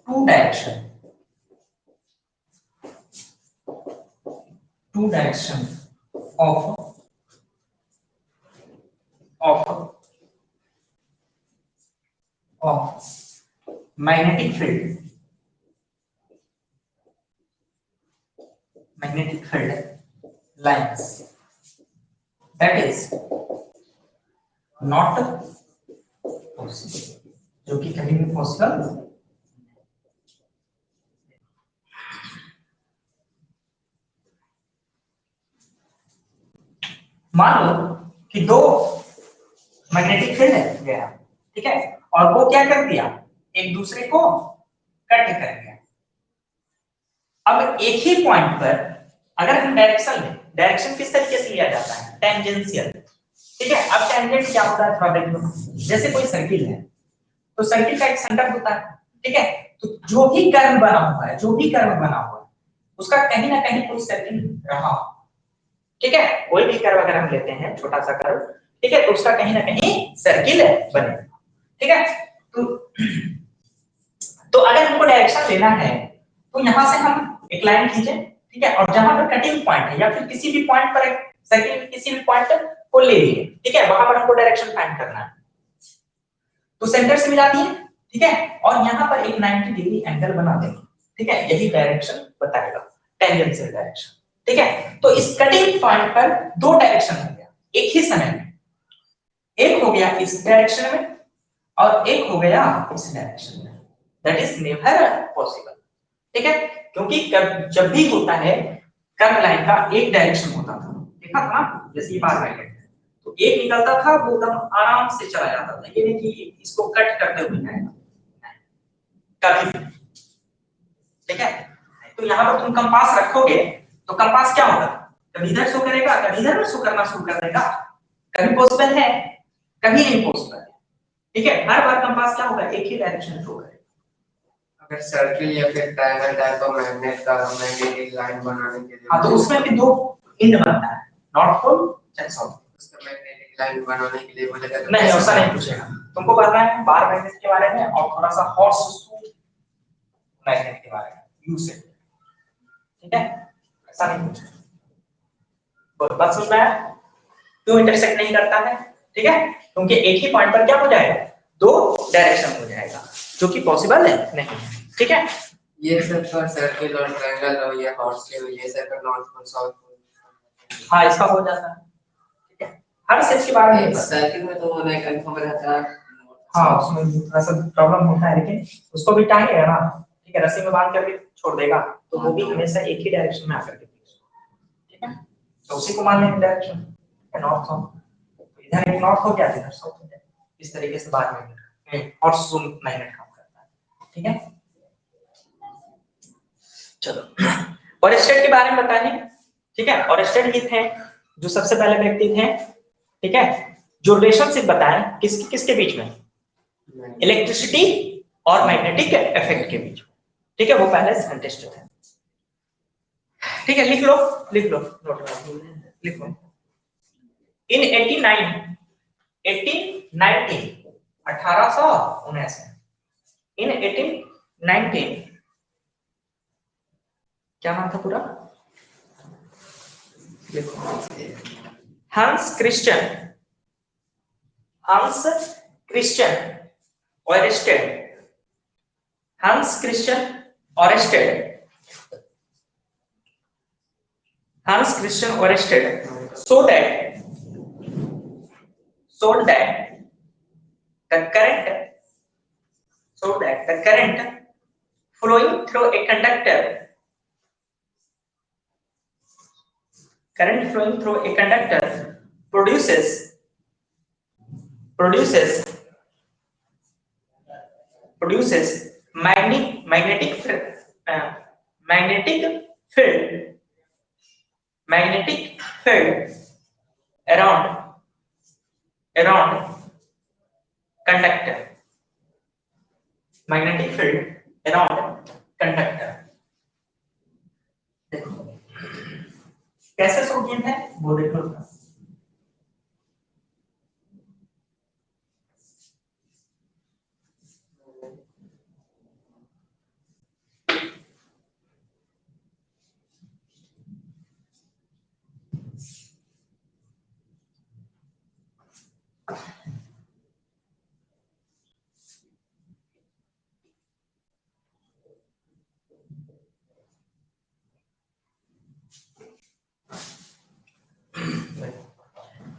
two direction of magnetic field lines, that is not possible, जो कि कभी भी possible. मान लो कि दो मैग्नेटिक फील्ड है गया, ठीक है, और वो क्या कर दिया, एक दूसरे को कट कर दिया। अब एक ही पॉइंट पर अगर हम डायरेक्शन किस तरीके से लिया जाता है, टेंजेंशियल, ठीक है। अब टेंजेंट क्या होता है, थोड़ा देख लो, जैसे कोई सर्किल है तो सर्किल का एक सेंटर होता है, ठीक है। तो जो भी कर्व बना हुआ है उसका कहीं ना कहीं कोई सर्किल रहा, ठीक है। कोई भी कर्व अगर हम लेते हैं, छोटा सा कर्व, ठीक है, तो उसका कहीं ना कहीं सर्किल बने, ठीक है। तो अगर हमको डायरेक्शन लेना है तो यहां से हम एक लाइन खींचे, ठीक है, और जहां पर कटिंग पॉइंट है या फिर किसी भी पॉइंट पर सर्किल किसी भी पॉइंट को ले लिए, ठीक है, वहां पर हमको डायरेक्शन फाइंड करना है। तो सेंटर से मिला दिए, ठीक है, और यहां पर एक 90 डिग्री एंगल बना देंगे, ठीक है। यही डायरेक्शन बताएगा, टेंजेंशियल डायरेक्शन, ठीक है। तो इस कटिंग पॉइंट पर दो डायरेक्शन हो गया एक ही समय में, एक हो गया इस डायरेक्शन में और एक हो गया इस डायरेक्शन में, दैट इज नेवर पॉसिबल, ठीक है। क्योंकि जब भी होता है कर्व लाइन का एक डायरेक्शन होता था, देखा था ना, जैसे ये बार मैग्नेट है तो एक निकलता था, वो एकदम आराम से चला जाता था, ये नहीं कि इसको कट करते हुए है कभी, ठीक है। तो यहाँ पर तुम कंपास रखोगे तो कंपास क्या होगा, कभी इधर शो करेगा, कभी इधर शो करना शुरू कर देगा, कभी पॉसिबल है कभी नहीं पॉसिबल है, ठीक है। हर बार कंपास क्या होगा, एक ही डायरेक्शन शो करेगा। अगर सर्किल या फिर ट्रायंगल टाइप ऑफ मैग्नेट का मैग्नेटिक लाइन बनाने के लिए, हाँ, तो उसमें भी दो एंड बनता है, नॉर्थ पोल साउथ, उसका मैग्नेटिक लाइन बनाने के लिए बोलेगा तो नहीं, ऐसा नहीं पूछेगा। तुमको पढ़ना है बार मैग्नेट के बारे में और थोड़ा सा हॉर्स मैग्नेट के बारे में, यू से, ठीक है? ऐसा नहीं पूछेगा। बोल, बात समझ में आया? क्यों इंटरसेक्ट नहीं करता है? ठीक है, क्योंकि एक ही पॉइंट पर क्या हो जाएगा, दो डायरेक्शन हो जाएगा, जो कि पॉसिबल है नहीं, ठीक है? ये सब का सर्किल और ट्रायंगल और ये हॉर्स के ये सब का नॉर्थ पोल साउथ पोल। हाँ, इसका हो जाता है, ठीक है? हर सेट के बारे में सर्किल में तो नहीं कंफर्म रहता है। हाँ, उसमें थोड़ा सा प्रॉब्लम होता है, लेकिन उसको भी टांगेगा ना, ठीक है? रस्सी में बांध करके छोड़ देगा तो वो भी हमेशा एक ही डायरेक्शन में आकर के, ठीक है? तो उसी को मान लेंगे डायरेक्शन, नॉर्थ साउथ। इधर एक नॉर्थ हो गया, इधर साउथ हो गया, इस तरीके से बात में और सूम मैग्नेट काम करता है, ठीक है? चलो, और स्टेट के बारे में बताइए, ठीक है? और स्टेट ये थे जो सबसे पहले व्यक्ति थे, ठीक है, जो रिलेशनशिप बताएं किसके किसके बीच में, इलेक्ट्रिसिटी और मैग्नेटिक इफेक्ट के बीच, ठीक है? वो पहले साइंटिस्ट थे, ठीक है? लिख लो नोट में लिख लो। इन 1819 इन 1819 क्या नाम था पूरा, लिखो, हंस क्रिश्चियन ऑयस्टेड, हंस Christian ऑयस्टेड so that the current flowing through a conductor produces magnetic field around conductor, magnetic field around conductor। देखो कैसे शो किए थे वो देखो,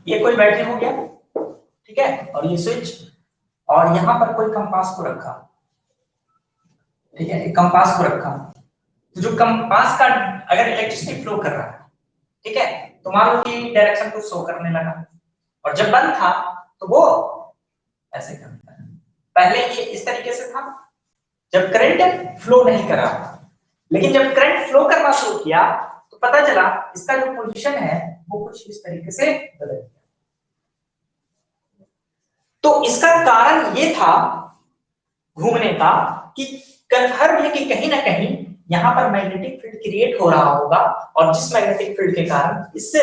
ये कोई बैटरी हो गया, ठीक है, और ये स्विच, और यहाँ पर कोई कंपास को रखा, ठीक है, एक कंपास को रखा, तो जो कंपास का अगर इलेक्ट्रिसिटी फ्लो कर रहा है, ठीक है, तो मान लो कि डायरेक्शन को शो करने लगा, और जब बंद था तो वो ऐसे करता है। पहले ये इस तरीके से था जब करंट फ्लो नहीं कर रहा था, लेकिन जब करंट फ्लो करना शुरू किया तो पता चला इसका जो पोजीशन है वो कुछ इस तरीके से बदल गया। तो इसका कारण ये था घूमने का कि कन्फर्म है कि कहीं ना कहीं यहाँ पर मैग्नेटिक फील्ड क्रिएट हो रहा होगा, और जिस मैग्नेटिक फील्ड के कारण इससे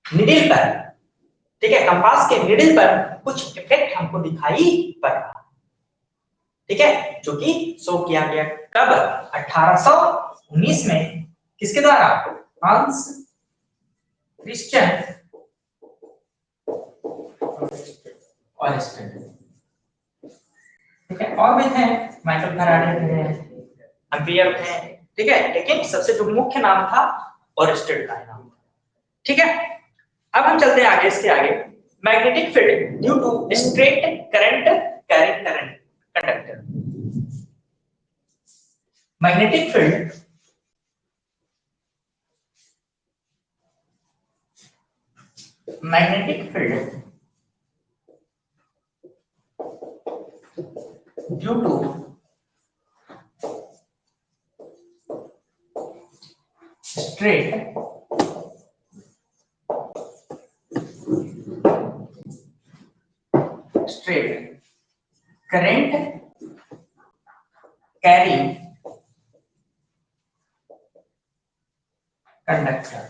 निडिल पर, ठीक है, कंपास के निडिल पर कुछ इफेक्ट हमको दिखाई पड़ रहा, ठीक है, जो कि शो किया गया कब, 1819 में, किसके द्वारा, हंस क्रिश्चियन ऑयस्टेड, ठीक है? और भी थे, माइकल फैराडे थे, एम्पियर थे, ठीक है, लेकिन सबसे जो मुख्य नाम था ऑयस्टेड का नाम था, ठीक है? अब हम चलते हैं आगे, इसके आगे, magnetic field due to straight current carrying conductor. Magnetic field due to straight current carrying conductor,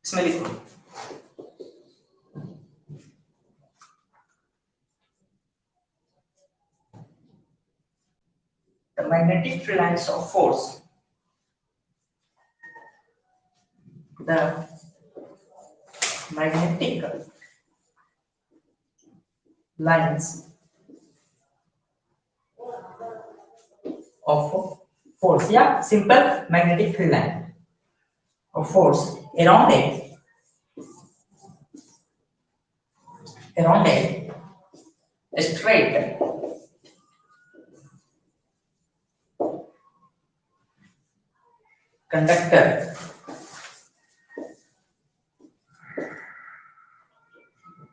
इसमें लिखो the magnetic field lines of force, the magnetic lines of force या simple magnetic field line of force around a straight conductor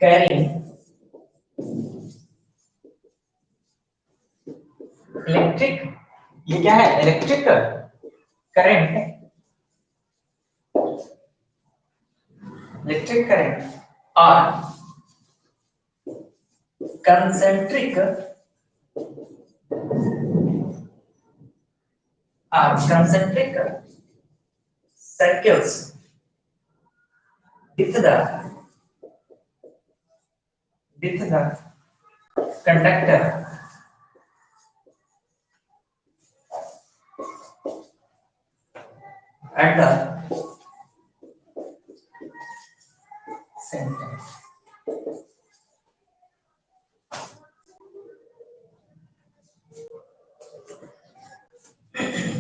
carrying electric, ये क्या है, electric current, electric current और concentric circles with the conductor at the center.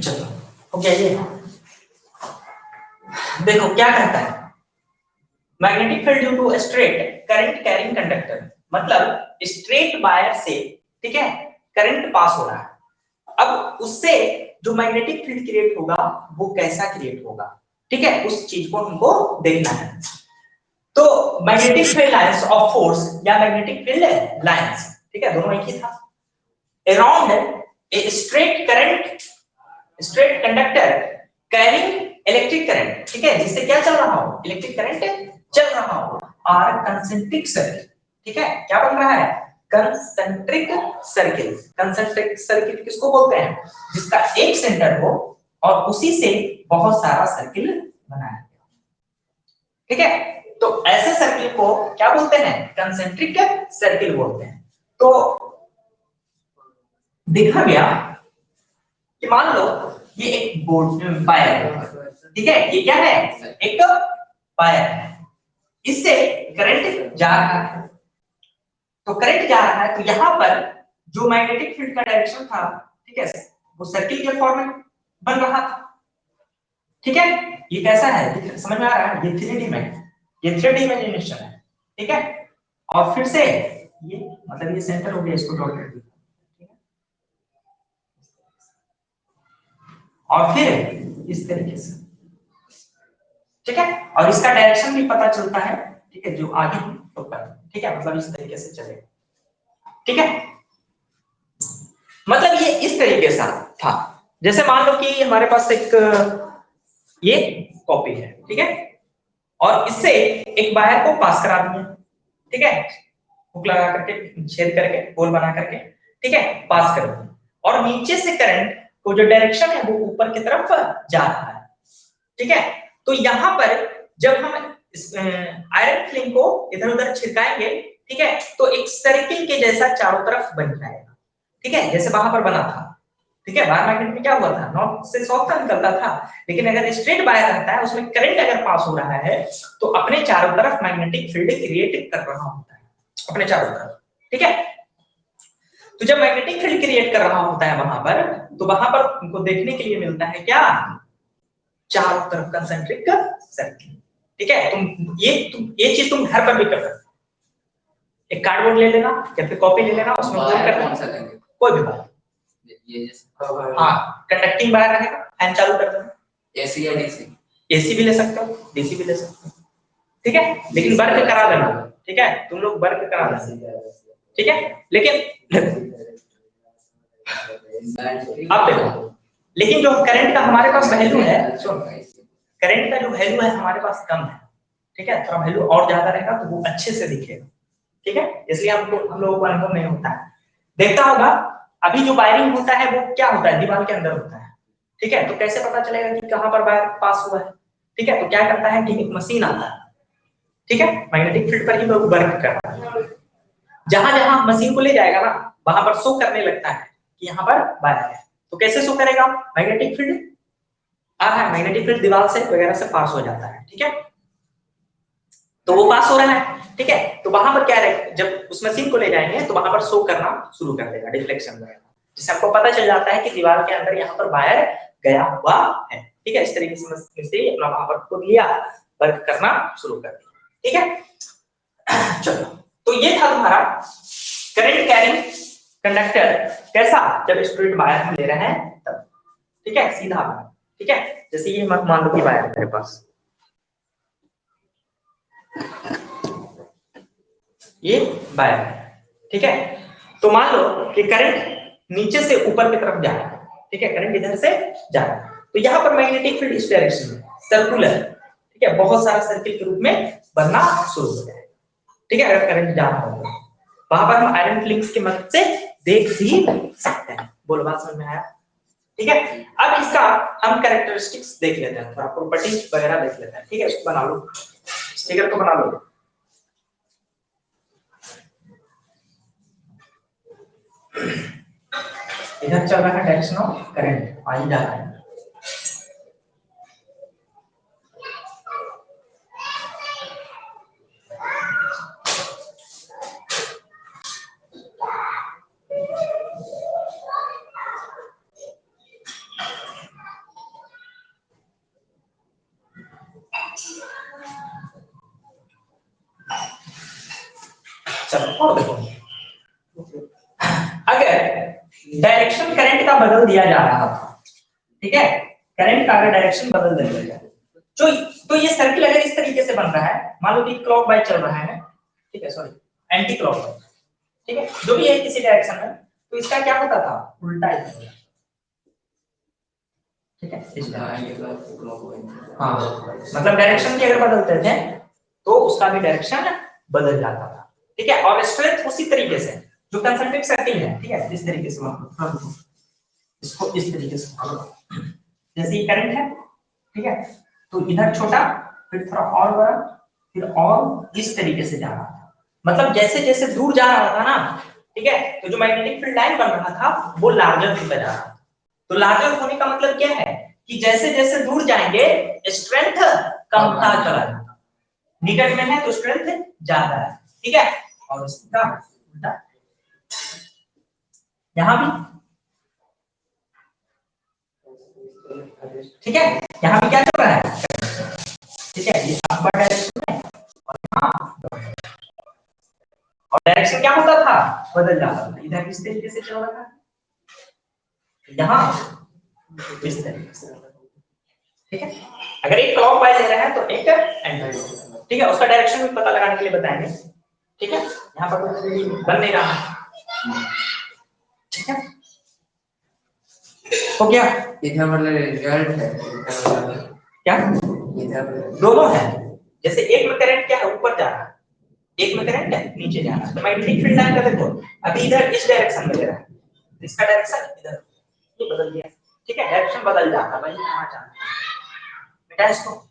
चलो हो गया ये। देखो क्या कहता है, magnetic field due to straight current carrying conductor, मतलब स्ट्रेट वायर से, ठीक है, करंट पास हो रहा है। अब उससे जो मैग्नेटिक फील्ड क्रिएट होगा वो कैसा क्रिएट होगा, ठीक है, उस चीज को हमको देखना है। तो magnetic field lines of force या मैग्नेटिक फील्ड लाइंस, ठीक है, दोनों एक ही था, around a straight current, straight conductor carrying electric current, ठीक है, जिससे क्या चल रहा हो, इलेक्ट्रिक करंट चल रहा हो, और कंसेंट्रिक सर्किल, ठीक है, क्या बन रहा है, कंसेंट्रिक सर्किल। कंसेंट्रिक सर्किल किसको बोलते हैं, जिसका एक सेंटर हो और उसी से बहुत सारा सर्किल बनाया गया, ठीक है, तो ऐसे सर्किल को क्या बोलते हैं, कंसेंट्रिक सर्किल बोलते हैं। तो देखा गया कि मान लो ये एक बोर्ड वायर है, ठीक है, ये क्या है, एक वायर है, इससे करंट जा रहा है, तो करंट जा रहा है, तो यहाँ पर जो मैग्नेटिक फील्ड का डायरेक्शन था, ठीक है, वो सर्किल के फॉर्म में बन रहा था, ठीक है, ये कैसा है, समझ में आ रहा है, ये 3D में, ये 3D इमेजिनेशन है, ठीक है, और फिर से ये मतलब ये सेंटर हो गया, इसको डॉट कर दिया, ठीक है, और फिर इस तरीके से, ठीक है, और इसका डायरेक्शन भी पता चलता है, ठीक है, जो आगे तो ऊपर, ठीक है, मतलब इस तरीके से चलेगा, ठीक है, मतलब ये इस तरीके से था। जैसे मान लो कि हमारे पास एक ये कॉपी है, ठीक है, और इससे एक वायर को पास करा दिया, ठीक है, हुक लगा करके, छेद करके, गोल बना करके, ठीक है, पास कर दिया, और नीचे से करंट को जो डायरेक्शन है वो ऊपर की तरफ जा रहा है, ठीक है, तो यहाँ पर जब हम आयरन फिल्म को इधर उधर छिड़काएंगे, ठीक है, तो एक सर्किल के जैसा चारों तरफ बन जाएगा, ठीक है, जैसे वहां पर बना था, ठीक है, वायर मैग्नेट में क्या हुआ था, नॉर्थ से साउथ तक निकलता था, लेकिन अगर स्ट्रेट वायर रहता है, उसमें करंट अगर पास हो रहा है तो अपने चारों तरफ मैग्नेटिक फील्ड क्रिएट कर रहा होता है, अपने चारों तरफ, ठीक है, तो जब मैग्नेटिक फील्ड क्रिएट कर रहा होता है वहां पर, तो वहां पर उनको देखने के लिए मिलता है क्या, चारों तरफ कंसेंट्रिक सर्किल, ठीक है, ये चीज तुम घर पर भी कर सकते हो, एक कार्डबोर्ड ले लेना या फिर कॉपी ले लेना, उसमें होल कर देना, कोई भी बात, ये हाँ, कंडक्टिंग वायर रहेगा, फैन चालू कर देना, एसी या डीसी, एसी भी ले सकते हो, डीसी भी ले सकते हो, ठीक है, लेकिन वर्क करा देना, ठीक है, तुम लोग वर्क करा देना, ठीक है, लेकिन अब देखो, लेकिन जो करंट का हमारे पास वैल्यू है, सुन, करंट का जो वैल्यू है हमारे पास कम है, ठीक है, थोड़ा वैल्यू और ज्यादा रहेगा तो वो अच्छे से दिखेगा, ठीक है, इसलिए हम लोगों को अनुभव नहीं होता है। देखता होगा अभी जो वायरिंग होता है वो क्या होता है, दीवार के अंदर होता है, ठीक है, तो कैसे पता चलेगा कि कहां पर वायर पास हुआ है, ठीक है, तो क्या करता है कि एक मशीन आता है, ठीक है, मैग्नेटिक फील्ड पर ही वर्क करता है। जहां जहां मशीन को ले जाएगा ना वहां पर शो करने लगता है कि यहाँ पर वायर है। तो कैसे शो करेगा? मैग्नेटिक फील्ड आ रहा है, मैग्नेटिक फील्ड दीवार से वगैरह से पास हो जाता है, ठीक है, तो वो पास हो रहा है, ठीक है, तो वहां पर क्या है, जब उस मशीन को ले जाएंगे तो वहां पर शो करना शुरू कर देगा, डिफ्लेक्शन वगैरह, जिससे आपको पता चल जाता है कि दीवार के अंदर यहाँ पर वायर गया हुआ है, ठीक है। इस तरीके से मशीन अपना वहां पर खुद लिया, वर्क करना शुरू कर दिया, ठीक है। चलो, तो ये था तुम्हारा करंट कैरिंग कंडक्टर कैसा, जब स्ट्रेट वायर हम ले रहे हैं तब, ठीक है, सीधा वायर, ठीक है। जैसे ये मान लो कि वायर है मेरे पास, ये वायर है, ठीक है, तो मान लो कि करंट नीचे से ऊपर की तरफ जा रहा है, ठीक है, करंट इधर से जा रहा है, तो यहाँ पर मैग्नेटिक फील्ड इस डायरेक्शन में सर्कुलर, ठीक है, बहुत सारा सर्किल के रूप में बनना शुरू हो जाएगा, ठीक है, अगर करंट जा रहा होगा वहां पर हम आयरन फ्लिक्स की मदद से देख भी सकते हैं। बोलो, बात समझ में आया? ठीक है, अब इसका हम कैरेक्टरिस्टिक्स देख लेते हैं, थोड़ा प्रॉपर्टीज वगैरह देख लेते हैं, ठीक है, इसको बना लो, स्टिकर को बना लो। इधर चल रहा है डायरेक्शन ऑफ करंट, आई जा रहा है, चलो और देखो, अगर डायरेक्शन करंट का बदल दिया जा रहा था, ठीक है, करंट का अगर डायरेक्शन बदल दिया जाए तो ये सर्किल अगर इस तरीके से बन रहा है, मान लो कि क्लॉकवाइज चल रहा है, ठीक है, सॉरी एंटी क्लॉकवाइज, ठीक है, जो भी है किसी डायरेक्शन में, तो इसका क्या होता था, उल्टा ही होता, ठीक है, हाँ, मतलब डायरेक्शन की अगर बदलते थे तो उसका भी डायरेक्शन बदल जाता था, ठीक है, और स्ट्रेंथ उसी तरीके से, जो कंसंट्रिक सर्किल है, ठीक है, इस तरीके से मतलब इसको इस तरीके से, जैसे ये करंट है, ठीक है, तो इधर छोटा, फिर थोड़ा और बड़ा, फिर और इस तरीके से जा रहा था, मतलब जैसे जैसे दूर जा रहा था ना, ठीक है, तो जो मैग्नेटिक फील्ड लाइन बन रहा था वो लार्जर होता जा रहा था। तो लार्जर होने का मतलब क्या है कि जैसे जैसे दूर जाएंगे स्ट्रेंथ कमता चला जाता, निकट में है तो स्ट्रेंथ ज्यादा है, ठीक है, और इसका उल्टा यहां भी, ठीक है, यहां भी क्या चल रहा है, ठीक है, ये अपर डायरेक्शन में, और यहां और डायरेक्शन क्या होता था, बदल जाता था, इधर किस तरीके से चल रहा था, यहां इस तरीके से, ठीक है, अगर एक क्लॉकवाइज ले रहे हैं तो एक एंटी क्लॉकवाइज, ठीक है, उसका डायरेक्शन भी पता लगाने के लिए बताएंगे, ठीक है, यहां पर बन नहीं रहा है, ठीक है, हो गया, इधर मतलब रिजल्ट है, क्या इधर दोनों है, जैसे एक में करंट क्या है, ऊपर जा रहा है, एक में करंट है नीचे जा रहा है, तो मैग्नेटिक फील्ड लाइन का देखो अभी इधर इस डायरेक्शन में ले रहा है, इसका डायरेक्शन इधर, ये बदल दिया, ठीक है, डायरेक्शन बदल जाता है, भाई कहां जाना है बेटा इसको,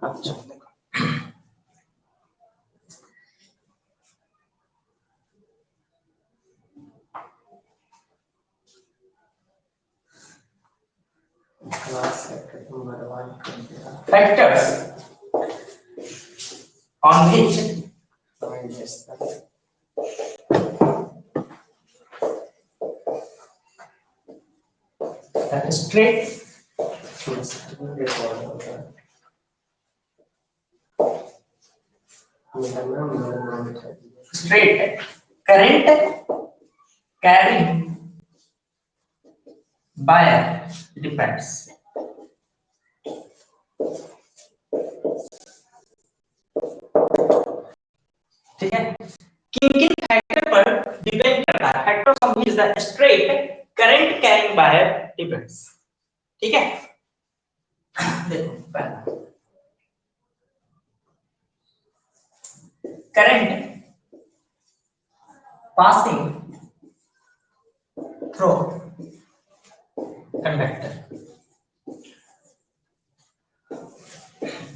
अच्छा factors on which that straight straight current carrying wire depends. ठीक है, किन किन फैक्टर पर डिपेंड करता है? Factors of which the straight current carrying wire depends. ठीक है, देखो पहला करंट passing through conductor,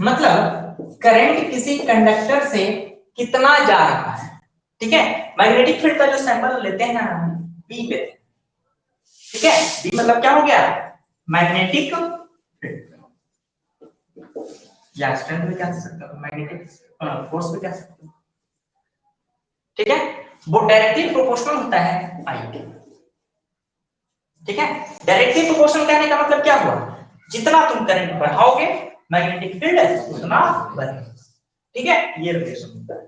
मतलब करंट किसी कंडक्टर से कितना जा रहा है। ठीक है, मैग्नेटिक फील्ड का जो सैंपल लेते हैं ना पी पे, ठीक है, बी मतलब क्या हो गया? मैग्नेटिक फील्ड, या स्ट्रेंथ भी कह सकते हो, मैग्नेटिक फोर्स भी कह सकते हो। ठीक है, वो डायरेक्टली प्रोपोर्शनल होता है आई के। ठीक है, डायरेक्टली प्रोपोर्शनल कहने का मतलब क्या हुआ? जितना तुम करंट बढ़ाओगे मैग्नेटिक फील्ड उतना बढ़ेगा। ठीक है, ये रिलेशन होता है।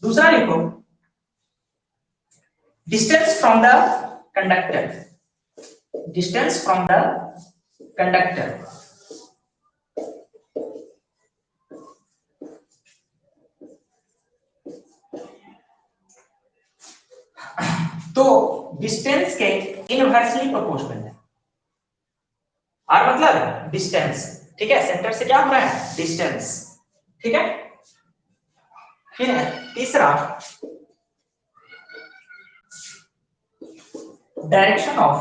दूसरा लिखो, distance from the conductor, distance from the conductor तो डिस्टेंस के इनवर्सली प्रोपोर्शनल है। और मतलब डिस्टेंस, ठीक है, सेंटर से क्या हो रहा है? डिस्टेंस। ठीक है, फिर है तीसरा, डायरेक्शन ऑफ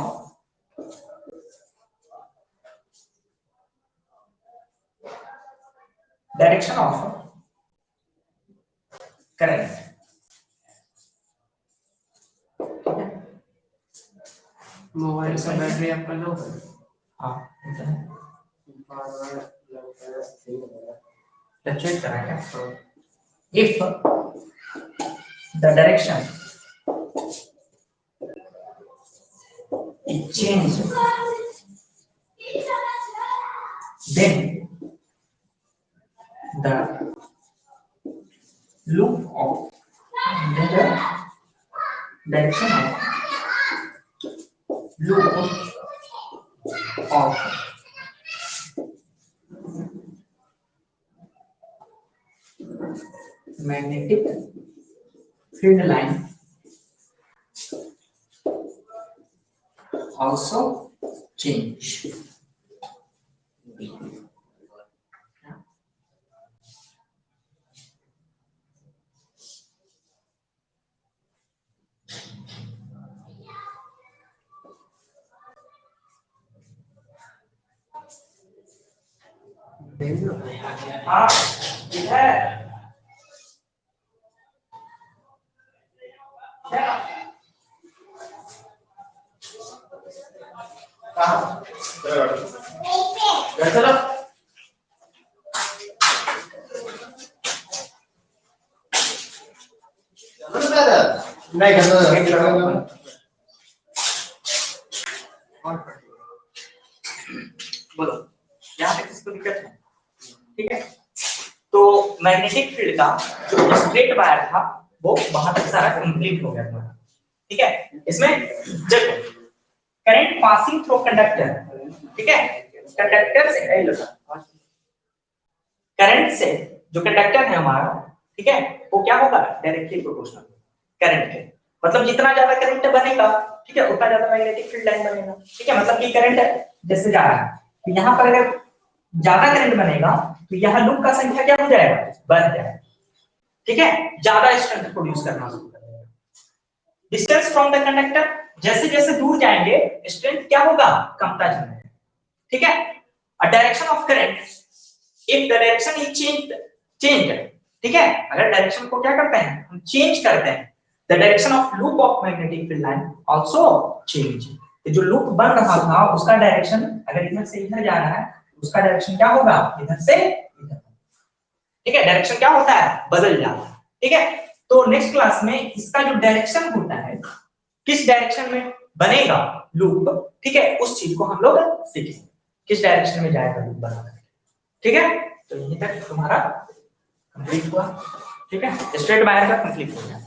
करंट। मोबाइल का बैटरी आपका लो है? हाँ, चेक करा क्या? If the direction is changed, then the loop of the direction of loop of magnetic field line also change. हाँ, इधर चलो नहीं बोलो, यहाँ पे किसको दिक्कत है? ठीक है, तो मैग्नेटिक फील्ड का जो स्ट्रेट वायर था वो वहां तक सारा कंप्लीट हो गया था। ठीक है, इसमें देखो करंट पासिंग थ्रू कंडक्टर, ठीक है, कंडक्टर से करंट से जो कंडक्टर है हमारा, ठीक है, वो क्या होगा? डायरेक्टली प्रोपोर्शनल करंट के, मतलब जितना ज्यादा करंट बनेगा, ठीक है, उतना ज्यादा मैग्नेटिक फील्ड लाइन बनेगा। ठीक है, मतलब कि करंट जैसे जा रहा है तो यहाँ पर अगर ज्यादा करंट बनेगा तो यहाँ लूप का संख्या क्या हो जाएगा? बढ़ जाएगा। ठीक है, ज्यादा स्ट्रेंथ प्रोड्यूस करना शुरू कर देगा। डिस्टेंस फ्रॉम द कंडक्टर, जैसे जैसे दूर जाएंगे स्ट्रेंथ क्या होगा? कमता जाएगा। ठीक है, a direction of current, if the direction is change, ठीक है, अगर डायरेक्शन को क्या करते हैं? हम चेंज करते हैं, the direction of loop of magnetic field line also change. तो जो लूप बन रहा था उसका डायरेक्शन अगर इधर से इधर जा रहा है, उसका डायरेक्शन क्या होगा? इधर से इधर। ठीक है, डायरेक्शन क्या होता है? बदल जाता है। ठीक है, तो नेक्स्ट क्लास में इसका जो डायरेक्शन होता है, किस डायरेक्शन में बनेगा लूप, ठीक है, उस चीज को हम लोग सीखेंगे, किस डायरेक्शन में जाएगा लूप बनाना। ठीक है, तो यहीं तक तुम्हारा कंप्लीट हुआ। ठीक है, स्ट्रेट वायर का कंप्लीट हो गया।